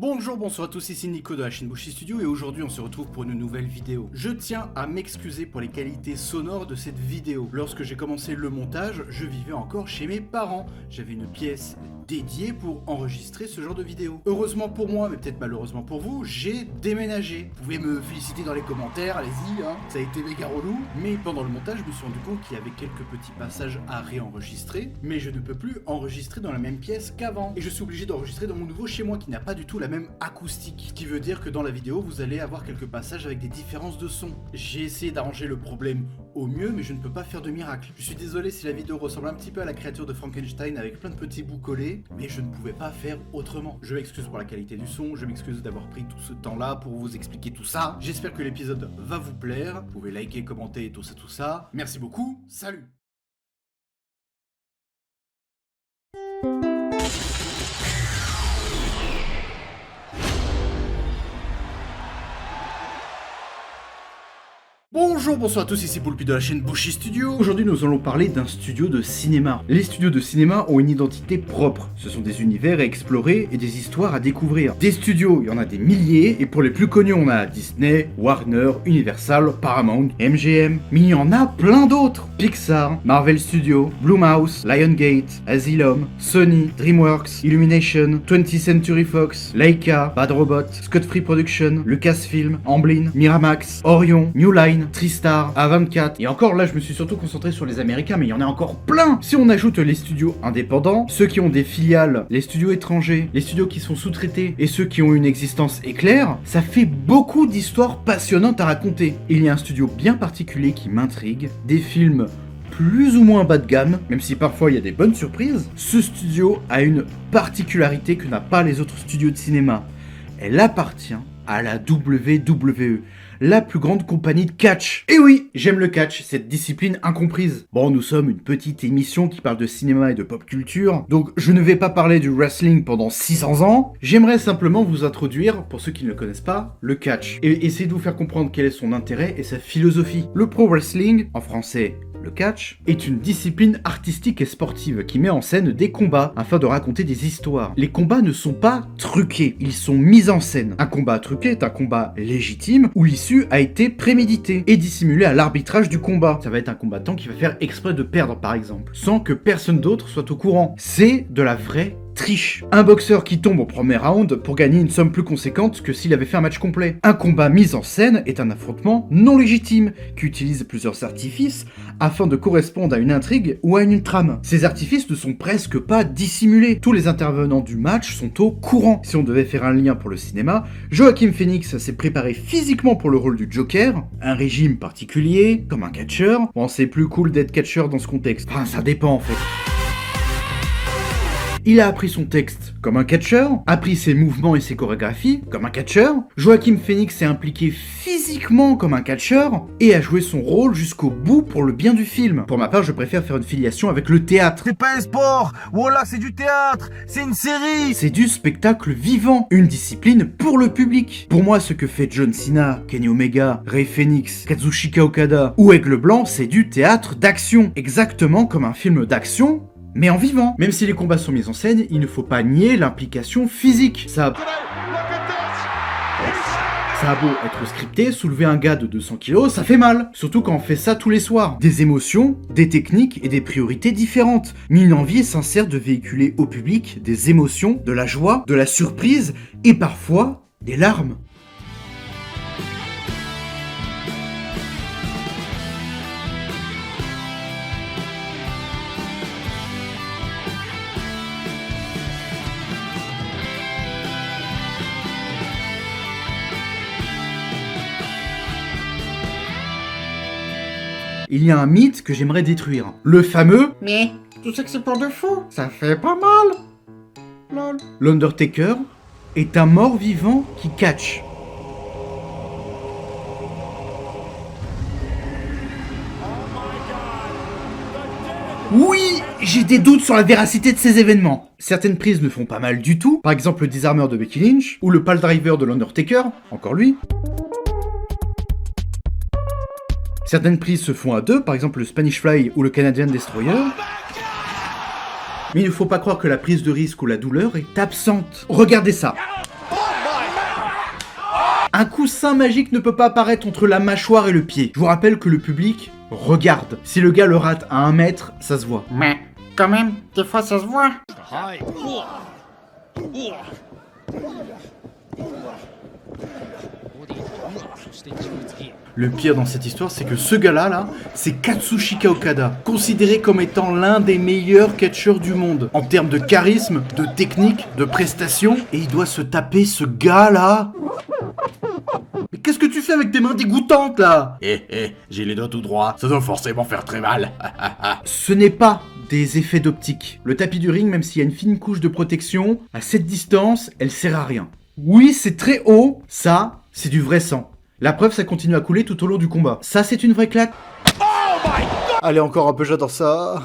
Bonjour, bonsoir à tous, ici Nico de la chaîne Bushi Studio et aujourd'hui on se retrouve pour une nouvelle vidéo. Je tiens à m'excuser pour les qualités sonores de cette vidéo. Lorsque j'ai commencé le montage, je vivais encore chez mes parents. J'avais une pièce dédiée pour enregistrer ce genre de vidéo. Heureusement pour moi, mais peut-être malheureusement pour vous, j'ai déménagé. Vous pouvez me féliciter dans les commentaires, allez-y, hein. Ça a été méga relou. Mais pendant le montage, je me suis rendu compte qu'il y avait quelques petits passages à réenregistrer, mais je ne peux plus enregistrer dans la même pièce qu'avant. Et je suis obligé d'enregistrer dans mon nouveau chez moi qui n'a pas du tout la même acoustique. Ce qui veut dire que dans la vidéo, vous allez avoir quelques passages avec des différences de son. J'ai essayé d'arranger le problème au mieux, mais je ne peux pas faire de miracle. Je suis désolé si la vidéo ressemble un petit peu à la créature de Frankenstein avec plein de petits bouts collés, mais je ne pouvais pas faire autrement. Je m'excuse pour la qualité du son, je m'excuse d'avoir pris tout ce temps-là pour vous expliquer tout ça. J'espère que l'épisode va vous plaire. Vous pouvez liker, commenter, tout ça. Merci beaucoup, salut! Bonjour, bonsoir à tous, ici Poulpi de la chaîne Bushi Studio. Aujourd'hui nous allons parler d'un studio de cinéma. Les studios de cinéma ont une identité propre. Ce sont des univers à explorer et des histoires à découvrir. Des studios, il y en a des milliers, et pour les plus connus on a Disney, Warner, Universal, Paramount, MGM, mais il y en a plein d'autres. Pixar, Marvel Studios, Blumhouse, Lionsgate, Asylum, Sony, DreamWorks, Illumination, 20th Century Fox, Laika, Bad Robot, Scott Free Production, Lucasfilm, Amblin, Miramax, Orion, New Line, Tristar, A24, et encore là je me suis surtout concentré sur les américains, mais il y en a encore plein. Si on ajoute les studios indépendants, ceux qui ont des filiales, les studios étrangers, les studios qui sont sous-traités et ceux qui ont une existence éclair, ça fait beaucoup d'histoires passionnantes à raconter. Il y a un studio bien particulier qui m'intrigue, des films plus ou moins bas de gamme, même si parfois il y a des bonnes surprises. Ce studio a une particularité que n'a pas les autres studios de cinéma. Elle appartient à la WWE, la plus grande compagnie de catch. Et oui, j'aime le catch, cette discipline incomprise. Bon, nous sommes une petite émission qui parle de cinéma et de pop culture, donc je ne vais pas parler du wrestling pendant 600 ans. J'aimerais simplement vous introduire, pour ceux qui ne le connaissent pas, le catch, et essayer de vous faire comprendre quel est son intérêt et sa philosophie. Le pro wrestling, en français, le catch, est une discipline artistique et sportive qui met en scène des combats afin de raconter des histoires. Les combats ne sont pas truqués, ils sont mis en scène. Un combat truqué est un combat légitime où l'issue a été préméditée et dissimulée à l'arbitrage du combat. Ça va être un combattant qui va faire exprès de perdre par exemple, sans que personne d'autre soit au courant. C'est de la vraie triche. Un boxeur qui tombe au premier round pour gagner une somme plus conséquente que s'il avait fait un match complet. Un combat mis en scène est un affrontement non légitime qui utilise plusieurs artifices afin de correspondre à une intrigue ou à une trame. Ces artifices ne sont presque pas dissimulés. Tous les intervenants du match sont au courant. Si on devait faire un lien pour le cinéma, Joaquin Phoenix s'est préparé physiquement pour le rôle du Joker, un régime particulier, comme un catcheur. Bon, c'est plus cool d'être catcheur dans ce contexte. Enfin, ça dépend en fait. Il a appris son texte comme un catcheur, appris ses mouvements et ses chorégraphies comme un catcheur. Joaquin Phoenix s'est impliqué physiquement comme un catcheur et a joué son rôle jusqu'au bout pour le bien du film. Pour ma part, je préfère faire une filiation avec le théâtre. C'est pas un sport, voilà, c'est du théâtre, c'est une série. C'est du spectacle vivant, une discipline pour le public. Pour moi, ce que fait John Cena, Kenny Omega, Rey Fenix, Kazuchika Okada ou Aigle Blanc, c'est du théâtre d'action. Exactement comme un film d'action, mais en vivant. Même si les combats sont mis en scène, il ne faut pas nier l'implication physique. Ça a beau être scripté, soulever un gars de 200 kilos, ça fait mal. Surtout quand on fait ça tous les soirs. Des émotions, des techniques et des priorités différentes. Mais une envie est sincère de véhiculer au public des émotions, de la joie, de la surprise et parfois des larmes. Il y a un mythe que j'aimerais détruire. Le fameux « Mais, tu sais que c'est pour de faux, ça fait pas mal !» Lol. L'Undertaker est un mort-vivant qui catch. Oui, j'ai des doutes sur la véracité de ces événements. Certaines prises ne font pas mal du tout, par exemple le Disarmer de Becky Lynch, ou le Pile Driver de l'Undertaker, encore lui. Certaines prises se font à deux, par exemple le Spanish Fly ou le Canadian Destroyer. Mais il ne faut pas croire que la prise de risque ou la douleur est absente. Regardez ça. Un coussin magique ne peut pas apparaître entre la mâchoire et le pied. Je vous rappelle que le public regarde. Si le gars le rate à 1 mètre, ça se voit. Mais quand même, des fois ça se voit. Le pire dans cette histoire, c'est que ce gars-là, c'est Katsushika Okada, considéré comme étant l'un des meilleurs catcheurs du monde, en termes de charisme, de technique, de prestations, et il doit se taper ce gars-là. Mais qu'est-ce que tu fais avec tes mains dégoûtantes, là? J'ai les doigts tout droits, ça doit forcément faire très mal. Ce n'est pas des effets d'optique. Le tapis du ring, même s'il y a une fine couche de protection, à cette distance, elle sert à rien. Oui, c'est très haut, ça, c'est du vrai sang. La preuve, ça continue à couler tout au long du combat. Ça, c'est une vraie claque. Oh my God! Allez, encore un peu, j'adore ça.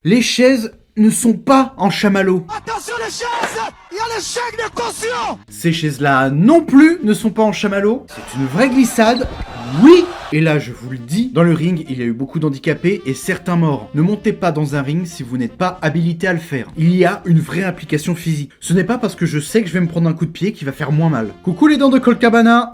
Les chaises ne sont pas en chamallow. Attention les chaises! Il y a l'échec de caution! Ces chaises-là non plus ne sont pas en chamallow. C'est une vraie glissade. Oui! Et là, je vous le dis, dans le ring, il y a eu beaucoup d'handicapés et certains morts. Ne montez pas dans un ring si vous n'êtes pas habilité à le faire. Il y a une vraie implication physique. Ce n'est pas parce que je sais que je vais me prendre un coup de pied qui va faire moins mal. Coucou les dents de Colt Cabana!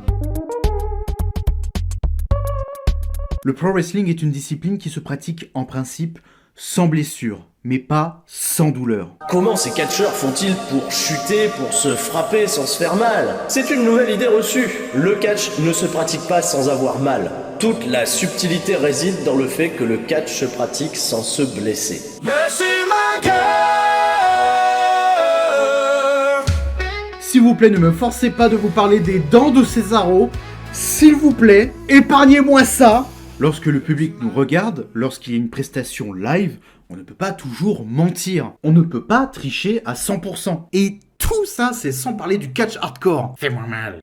Le pro wrestling est une discipline qui se pratique en principe sans blessure, mais pas sans douleur. Comment ces catcheurs font-ils pour chuter, pour se frapper sans se faire mal? C'est une nouvelle idée reçue. Le catch ne se pratique pas sans avoir mal. Toute la subtilité réside dans le fait que le catch se pratique sans se blesser. S'il vous plaît, ne me forcez pas de vous parler des dents de Cesaro. S'il vous plaît, épargnez-moi ça. Lorsque le public nous regarde, lorsqu'il y a une prestation live, on ne peut pas toujours mentir. On ne peut pas tricher à 100%. Et tout ça, c'est sans parler du catch hardcore. Fais-moi mal.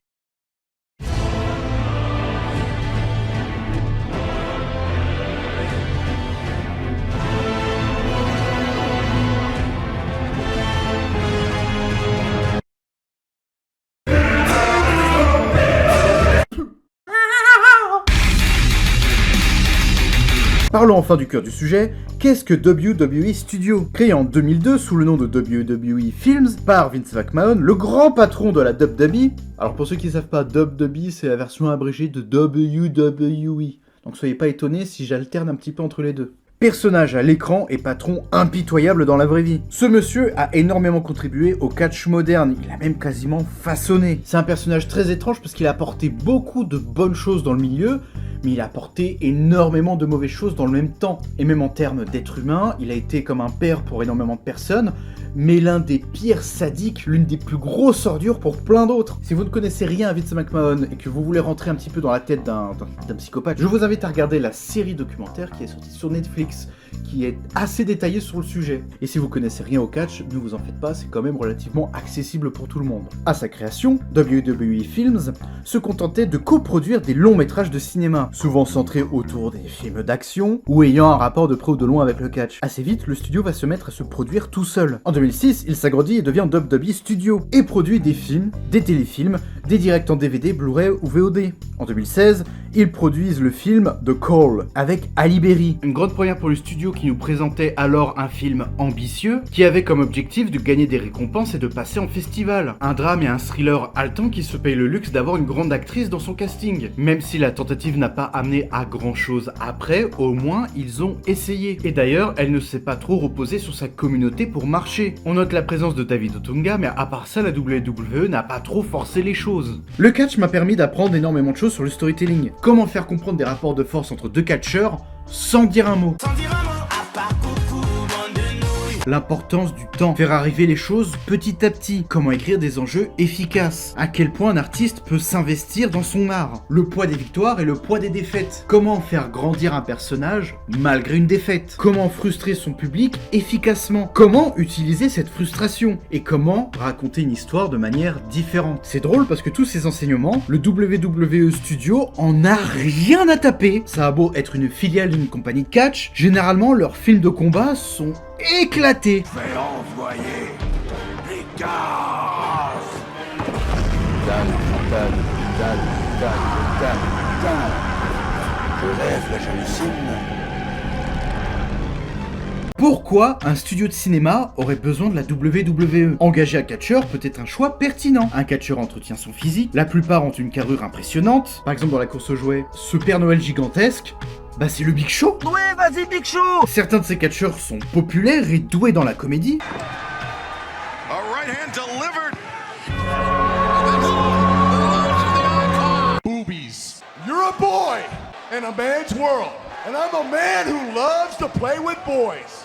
Parlons enfin du cœur du sujet, qu'est-ce que WWE Studio? Créé en 2002 sous le nom de WWE Films par Vince McMahon, le grand patron de la WWE. Alors pour ceux qui ne savent pas, WWE c'est la version abrégée de WWE. Donc soyez pas étonnés si j'alterne un petit peu entre les deux. Personnage à l'écran et patron impitoyable dans la vraie vie. Ce monsieur a énormément contribué au catch moderne, il a même quasiment façonné. C'est un personnage très étrange parce qu'il a apporté beaucoup de bonnes choses dans le milieu, mais il a apporté énormément de mauvaises choses dans le même temps. Et même en termes d'être humain, il a été comme un père pour énormément de personnes, mais l'un des pires sadiques, l'une des plus grosses ordures pour plein d'autres. Si vous ne connaissez rien à Vince McMahon et que vous voulez rentrer un petit peu dans la tête d'un psychopathe, je vous invite à regarder la série documentaire qui est sortie sur Netflix, qui est assez détaillée sur le sujet. Et si vous connaissez rien au catch, ne vous en faites pas, c'est quand même relativement accessible pour tout le monde. À sa création, WWE Films se contentait de coproduire des longs métrages de cinéma, souvent centrés autour des films d'action ou ayant un rapport de près ou de loin avec le catch. Assez vite, le studio va se mettre à se produire tout seul. En 2006, il s'agrandit et devient WWE Studio et produit des films, des téléfilms, des directs en DVD, Blu-ray ou VOD. En 2016, ils produisent le film The Call avec Ali Berry. Une grande première pour le studio qui nous présentait alors un film ambitieux qui avait comme objectif de gagner des récompenses et de passer en festival. Un drame et un thriller haletant qui se paye le luxe d'avoir une grande actrice dans son casting. Même si la tentative n'a pas amené à grand chose après, au moins ils ont essayé. Et d'ailleurs, elle ne s'est pas trop reposée sur sa communauté pour marcher. On note la présence de David Otunga, mais à part ça, la WWE n'a pas trop forcé les choses. Le catch m'a permis d'apprendre énormément de choses sur le storytelling. Comment faire comprendre des rapports de force entre deux catcheurs sans dire un mot. L'importance du temps, faire arriver les choses petit à petit, comment écrire des enjeux efficaces, à quel point un artiste peut s'investir dans son art, le poids des victoires et le poids des défaites, comment faire grandir un personnage malgré une défaite, comment frustrer son public efficacement, comment utiliser cette frustration, et comment raconter une histoire de manière différente. C'est drôle parce que tous ces enseignements, le WWE Studio en a rien à taper. Ça a beau être une filiale d'une compagnie de catch, généralement leurs films de combat sont éclaté. Fais envoyer les gaz. Je rêve, là j'hallucine. Pourquoi un studio de cinéma aurait besoin de la WWE? Engager un catcheur peut être un choix pertinent. Un catcheur entretient son physique, la plupart ont une carrure impressionnante. Par exemple dans la course aux jouets, ce Père Noël gigantesque, bah c'est le Big Show. Ouais, vas-y, Big Show. Certains de ces catcheurs sont populaires et doués dans la comédie. A right hand delivered. Boobies. You're a boy in a man's world, and I'm a man who loves to play with boys.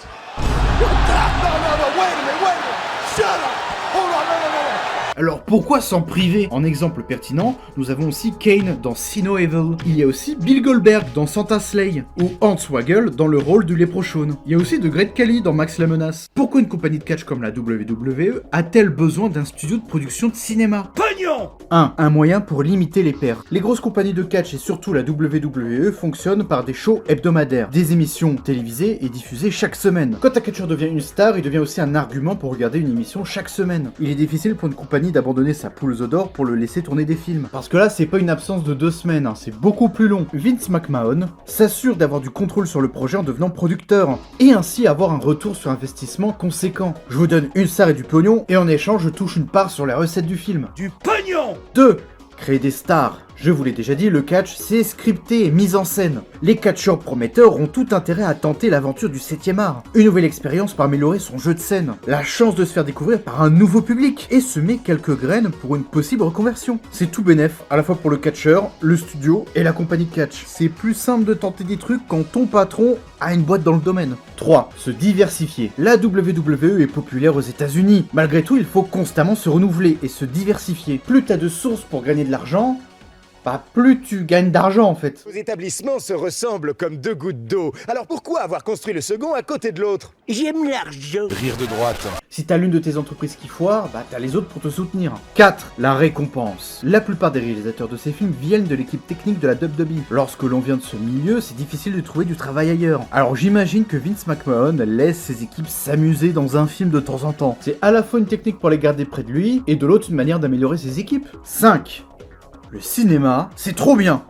What the? No, wait a minute. Shut up. Hold on, no. Alors pourquoi s'en priver? En exemple pertinent, nous avons aussi Kane dans See No Evil. Il y a aussi Bill Goldberg dans Santa Slay, ou Hans Wagel dans le rôle du Léprechaune. Il y a aussi de Great Khali dans Max la Menace. Pourquoi une compagnie de catch comme la WWE a-t-elle besoin d'un studio de production de cinéma? Pognon. 1. Un moyen pour limiter les pertes. Les grosses compagnies de catch et surtout la WWE fonctionnent par des shows hebdomadaires, des émissions télévisées et diffusées chaque semaine. Quand un catcheur devient une star, il devient aussi un argument pour regarder une émission chaque semaine. Il est difficile pour une compagnie d'abandonner sa poule aux œufs d'or pour le laisser tourner des films. Parce que là, c'est pas une absence de 2 semaines, c'est beaucoup plus long. Vince McMahon s'assure d'avoir du contrôle sur le projet en devenant producteur, et ainsi avoir un retour sur investissement conséquent. Je vous donne une star et du pognon, et en échange, je touche une part sur la recette du film. Du pognon. 2. Créer des stars. Je vous l'ai déjà dit, le catch, c'est scripté et mis en scène. Les catcheurs prometteurs ont tout intérêt à tenter l'aventure du 7e art. Une nouvelle expérience pour améliorer son jeu de scène. La chance de se faire découvrir par un nouveau public. Et semer quelques graines pour une possible reconversion. C'est tout bénef, à la fois pour le catcheur, le studio et la compagnie de catch. C'est plus simple de tenter des trucs quand ton patron a une boîte dans le domaine. 3. Se diversifier. La WWE est populaire aux États-Unis. Malgré tout, il faut constamment se renouveler et se diversifier. Plus t'as de sources pour gagner de l'argent, plus tu gagnes d'argent en fait. Nos établissements se ressemblent comme 2 gouttes d'eau. Alors pourquoi avoir construit le second à côté de l'autre? J'aime l'argent. Rire de droite. Si t'as l'une de tes entreprises qui foire, t'as les autres pour te soutenir. 4. La récompense. La plupart des réalisateurs de ces films viennent de l'équipe technique de la WWE. Lorsque l'on vient de ce milieu, c'est difficile de trouver du travail ailleurs. Alors j'imagine que Vince McMahon laisse ses équipes s'amuser dans un film de temps en temps. C'est à la fois une technique pour les garder près de lui, et de l'autre une manière d'améliorer ses équipes. 5. Le cinéma, c'est trop bien.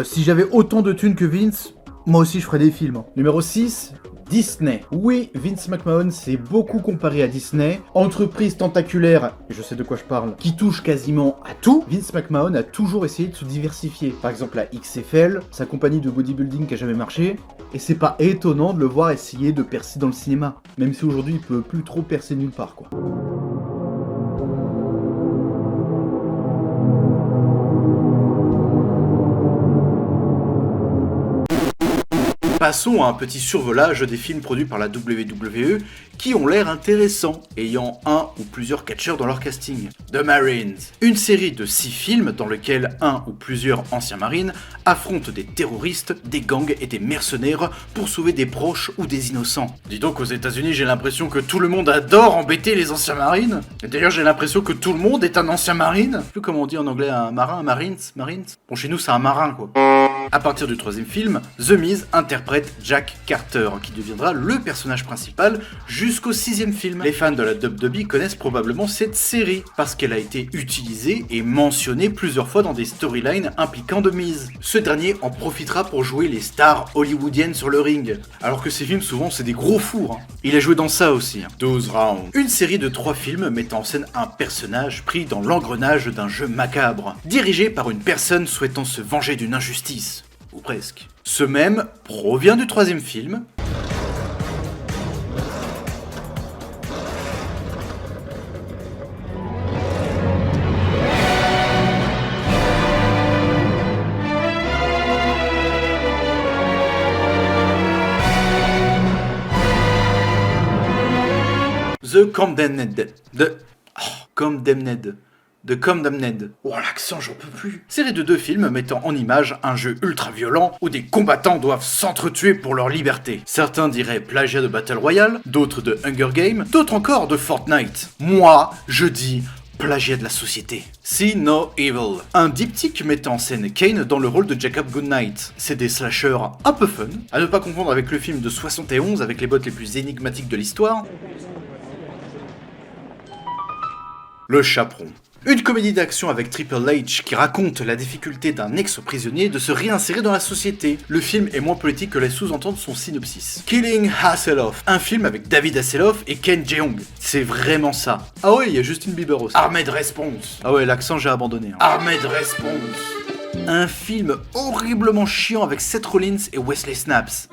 Si j'avais autant de thunes que Vince, moi aussi je ferais des films. Numéro 6, Disney. Oui, Vince McMahon s'est beaucoup comparé à Disney. Entreprise tentaculaire, je sais de quoi je parle, qui touche quasiment à tout. Vince McMahon a toujours essayé de se diversifier. Par exemple la XFL, sa compagnie de bodybuilding qui a jamais marché. Et c'est pas étonnant de le voir essayer de percer dans le cinéma. Même si aujourd'hui il peut plus trop percer nulle part quoi. Passons à un petit survolage des films produits par la WWE qui ont l'air intéressants, ayant un ou plusieurs catcheurs dans leur casting. The Marines, une série de 6 films dans lesquels un ou plusieurs anciens marines affrontent des terroristes, des gangs et des mercenaires pour sauver des proches ou des innocents. Dis donc, aux États-Unis, j'ai l'impression que tout le monde adore embêter les anciens marines. Et d'ailleurs, j'ai l'impression que tout le monde est un ancien marine. Je sais plus comment on dit en anglais un marin, un marines. Bon, chez nous, c'est un marin quoi. À partir du 3e film, The Miz interprète Jack Carter, qui deviendra le personnage principal jusqu'au 6e film. Les fans de la WWE connaissent probablement cette série, parce qu'elle a été utilisée et mentionnée plusieurs fois dans des storylines impliquant The Miz. Ce dernier en profitera pour jouer les stars hollywoodiennes sur le ring, alors que ces films souvent c'est des gros fours. Il a joué dans ça aussi, 12 rounds. Une série de 3 films mettant en scène un personnage pris dans l'engrenage d'un jeu macabre, dirigé par une personne souhaitant se venger d'une injustice. Ou presque. Ce même provient du 3e film. The Condemned. The Condemned. Oh l'accent, j'en peux plus. Série de 2 films mettant en image un jeu ultra violent où des combattants doivent s'entretuer pour leur liberté. Certains diraient plagiat de Battle Royale, d'autres de Hunger Games, d'autres encore de Fortnite. Moi, je dis plagiat de la société. See No Evil, un diptyque mettant en scène Kane dans le rôle de Jacob Goodnight. C'est des slashers un peu fun, à ne pas confondre avec le film de 71 avec les bots les plus énigmatiques de l'histoire. Le chaperon. Une comédie d'action avec Triple H qui raconte la difficulté d'un ex-prisonnier de se réinsérer dans la société. Le film est moins politique que les sous-entendre son synopsis. Killing Hasselhoff, un film avec David Hasselhoff et Ken Jeong. C'est vraiment ça. Ah ouais, il y a Justin Bieber aussi. Armed Response. Ah ouais, l'accent j'ai abandonné. Armed Response. Un film horriblement chiant avec Seth Rollins et Wesley Snipes.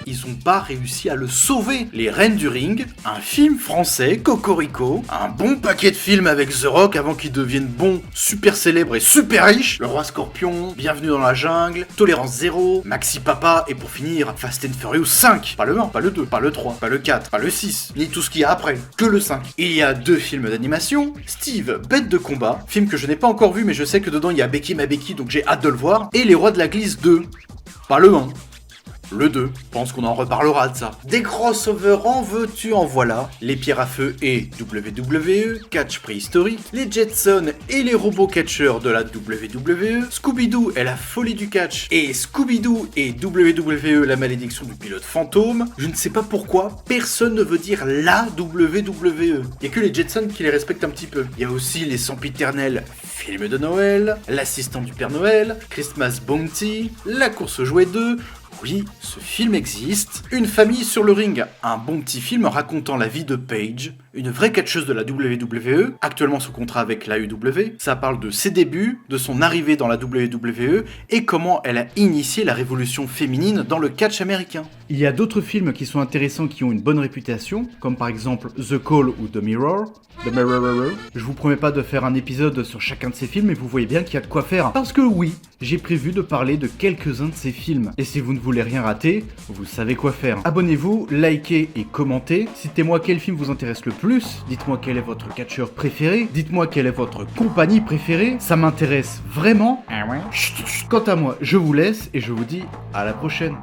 Ils ont pas réussi à le sauver. Les Reines du Ring, un film français, Cocorico, un bon paquet de films avec The Rock avant qu'il devienne bon, super célèbre et super riche. Le Roi Scorpion, Bienvenue dans la jungle, Tolérance Zéro, Maxi Papa et pour finir, Fast and Furious 5. Pas le 1, pas le 2, pas le 3, pas le 4, pas le 6, ni tout ce qu'il y a après, que le 5. Il y a 2 films d'animation, Steve, Bête de combat, film que je n'ai pas encore vu mais je sais que dedans il y a Becky ma Becky donc j'ai hâte de le voir, et Les Rois de la Glisse 2. Pas le 1. Le 2, je pense qu'on en reparlera de ça. Des crossovers en veux-tu en voilà. Les Pierres à Feu et WWE, Catch Préhistorique, les Jetsons et les robots catcheurs de la WWE, Scooby-Doo et la folie du catch, et Scooby-Doo et WWE, la malédiction du pilote fantôme. Je ne sais pas pourquoi, personne ne veut dire la WWE. Il y a que les Jetsons qui les respectent un petit peu. Il y a aussi les sempiternels films de Noël, l'assistant du Père Noël, Christmas Bounty, la course aux jouets 2, oui, ce film existe. Une famille sur le ring, un bon petit film racontant la vie de Paige, une vraie catcheuse de la WWE, actuellement sous contrat avec l'AEW. Ça parle de ses débuts, de son arrivée dans la WWE et comment elle a initié la révolution féminine dans le catch américain. Il y a d'autres films qui sont intéressants qui ont une bonne réputation, comme par exemple The Call ou The Mirror. Je vous promets pas de faire un épisode sur chacun de ces films, mais vous voyez bien qu'il y a de quoi faire. Parce que oui, j'ai prévu de parler de quelques-uns de ces films. Et si vous ne voulez rien rater, vous savez quoi faire. Abonnez-vous, likez et commentez. Citez-moi quel film vous intéresse le plus. Dites-moi quel est votre catcheur préféré. Dites-moi quelle est votre compagnie préférée. Ça m'intéresse vraiment. Ah ouais? Quant à moi, je vous laisse et je vous dis à la prochaine.